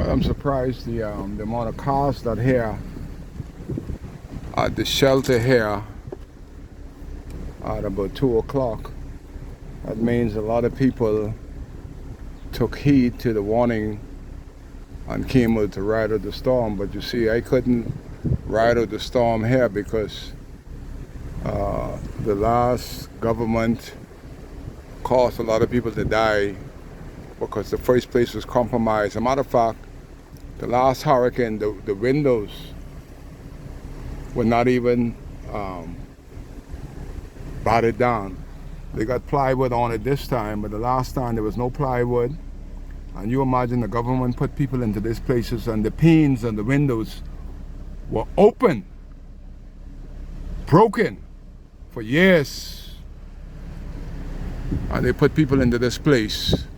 Well, I'm surprised the amount of cars that here at the shelter here at about 2 o'clock. That means a lot of people took heed to the warning and came out to ride out the storm. But you see, I couldn't ride out the storm here because the last government caused a lot of people to die because the first place was compromised. As a matter of fact, the last hurricane, the windows were not even battered down. They got plywood on it this time, but the last time there was no plywood. And you imagine the government put people into these places and the panes and the windows were open, broken for years. And they put people into this place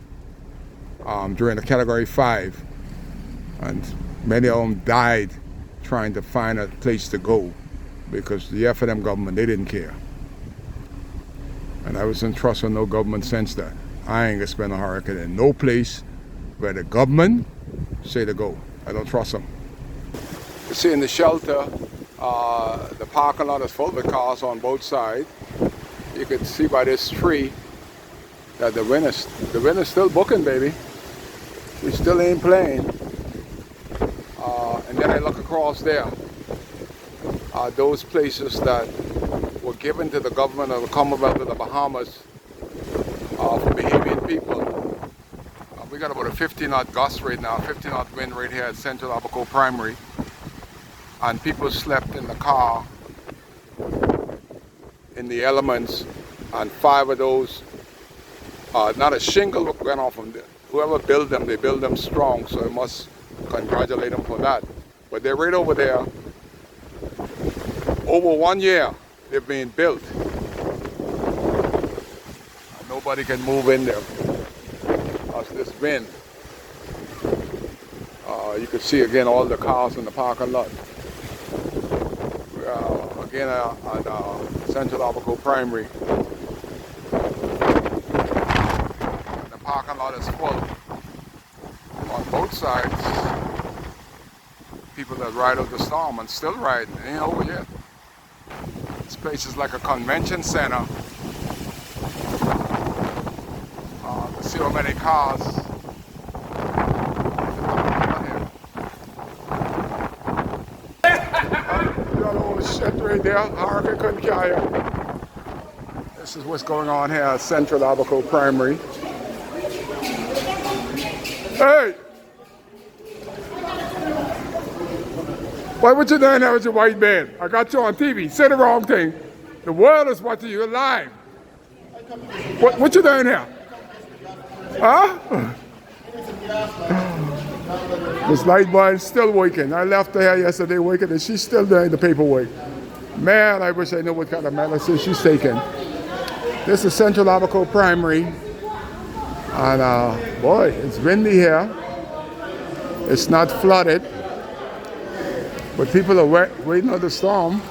during the Category 5. And many of them died trying to find a place to go because the FNM government, they didn't care. And I wasn't trusting no government since then. I ain't gonna spend a hurricane in no place where the government say to go. I don't trust them. You see in the shelter, the parking lot is full with cars on both sides. You can see by this tree that the wind is still booking, baby. We still ain't playing. And then I look across there. Those places that were given to the government of the Commonwealth of the Bahamas for Bahamian people. We got about a 50-knot gust right now, 50-knot wind right here at Central Abaco Primary. And people slept in the car in the elements, and 5 of those, not a shingle went off them. Whoever built them, they built them strong, so I must congratulate them for that. But they're right over there. Over 1 year, they've been built. And nobody can move in there. That's this wind. You can see again all the cars in the parking lot. Again at Central Abaco Primary. And the parking lot is full on both sides. People that ride out the storm and still riding, it ain't over yet. This place is like a convention center. See how many cars. That old shit right there, hurricane couldn't carry it. This is what's going on here at Central Abaco Primary. Hey! Why would you doing there with your white man? I got you on TV. Say the wrong thing. The world is watching you live. What you doing here? Huh? Miss Lightbone still working. I left her yesterday working and she's still doing the paperwork. Man, I wish I knew what kind of medicine she's taking. This is Central Abaco Primary. And boy, it's windy here. It's not flooded. But people are waiting on the storm.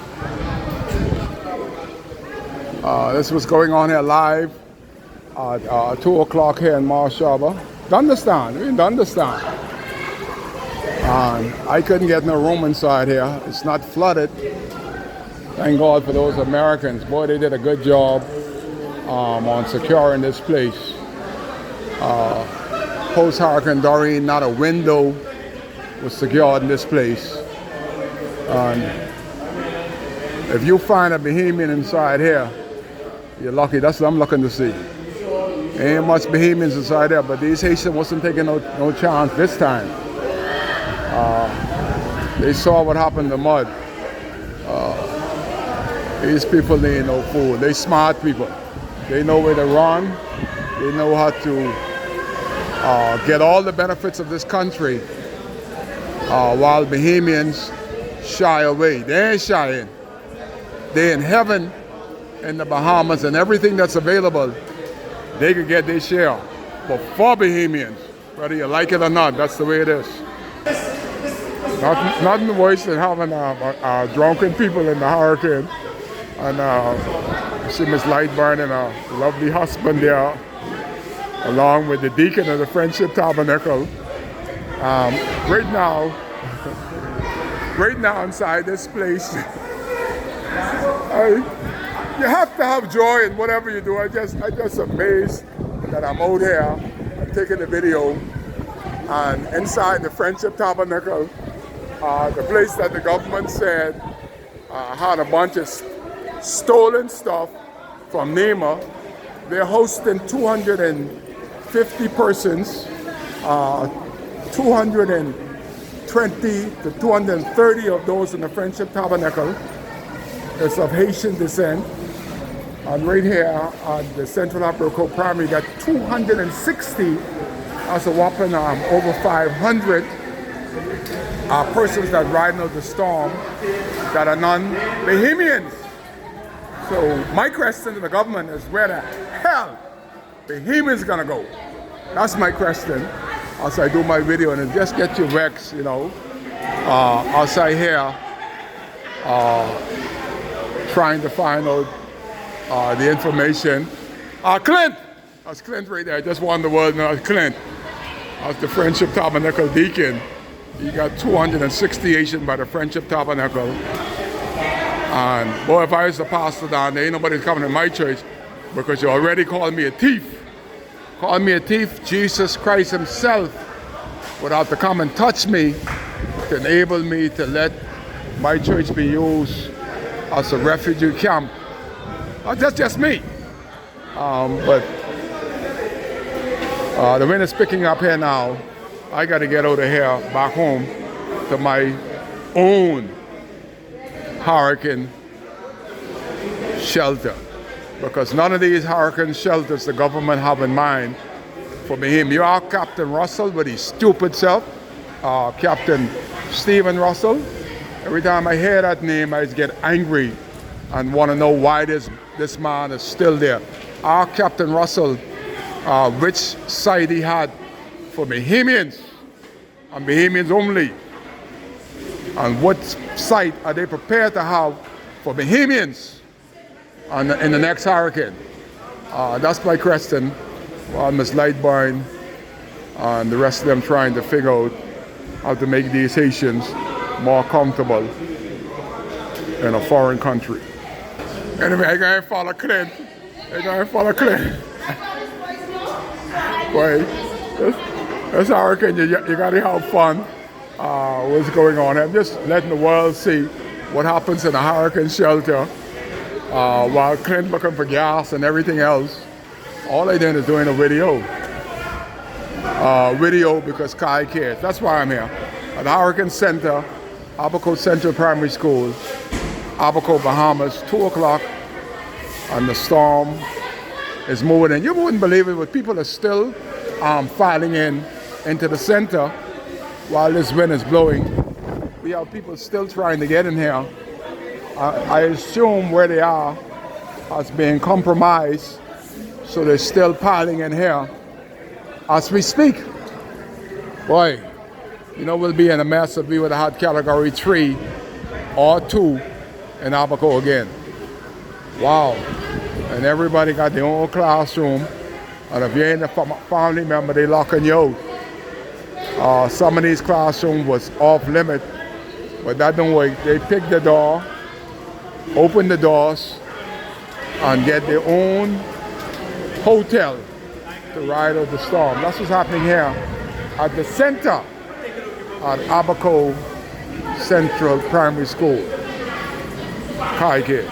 This was going on here live at 2 o'clock here in Marsh Harbor. Thunderstorm, we in thunderstorm. I couldn't get no room inside here. It's not flooded. Thank God for those Americans. Boy, they did a good job on securing this place. Post-Hurricane Dorian, not a window was secured in this place. If you find a Bahamian inside here, you're lucky. That's what I'm looking to see. Ain't much Bahamians inside there, but these Haitians wasn't taking no chance this time. They saw what happened to mud. These people, they ain't no fool. They smart people. They know where to run. They know how to get all the benefits of this country while Bahamians shy away. They ain't shying. They're in heaven in the Bahamas, and everything that's available, they could get their share. But for Bahamians, whether you like it or not, that's the way it is. Nothing worse than having drunken people in the hurricane. And you see Miss Lightburn and a lovely husband there, along with the deacon of the Friendship Tabernacle. Right now, inside this place, you have to have joy in whatever you do. I just amazed that I'm out here, I'm taking the video, and inside the Friendship Tabernacle, the place that the government said had a bunch of stolen stuff from NEMA. They're hosting 250 persons, 220 to 230 of those in the Friendship Tabernacle. It's of Haitian descent. And right here at the Central Africa Primary, got 260, that's a whopping over 500 persons that riding out the storm that are non-Bahamians. So my question to the government is, where the hell Bahamians gonna go? That's my question as I do my video, and it just get you vexed, you know, as I hear trying to find out the information. Clint! That's Clint right there. I just won the world now. Clint. That's the Friendship Tabernacle deacon. You got 260 Asian by the Friendship Tabernacle. And boy, if I was the pastor down there, ain't nobody coming to my church because you already called me a thief. Called me a thief. Jesus Christ himself would have to come and touch me to enable me to let my church be used as a refugee camp. That's just me. But the wind is picking up here now. I got to get out of here back home to my own hurricane shelter, because none of these hurricane shelters the government have in mind for him. You are Captain Russell with his stupid self, Captain Stephen Russell. Every time I hear that name, I just get angry and want to know why this man is still there. Our Captain Russell, which side he had for Bahamians and Bahamians only, and what site are they prepared to have for Bahamians in the next hurricane? That's my question. While Ms. Lightburn and the rest of them trying to figure out how to make these Haitians more comfortable in a foreign country. Anyway, I gotta follow Clint. Boy, this hurricane, you gotta have fun. What's going on? I'm just letting the world see what happens in a hurricane shelter while Clint looking for gas and everything else. All I did is doing a video. Video because Kai cares. That's why I'm here. At the Hurricane Center, Abaco Central Primary School, Abaco, Bahamas, 2 o'clock, and the storm is moving in. You wouldn't believe it, but people are still filing into the center while this wind is blowing. We have people still trying to get in here. I assume where they are has been compromised, so they're still piling in here as we speak. Boy, you know, we'll be in a mess if we would have had category 3 or 2 in Abaco again. Wow. And everybody got their own classroom, and if you ain't a family member, they locking you out. Some of these classrooms was off limit, but that don't work. They pick the door, open the doors, and get their own hotel to ride out the storm. That's what's happening here at the center at Abaco Central Primary School. Kai Kids.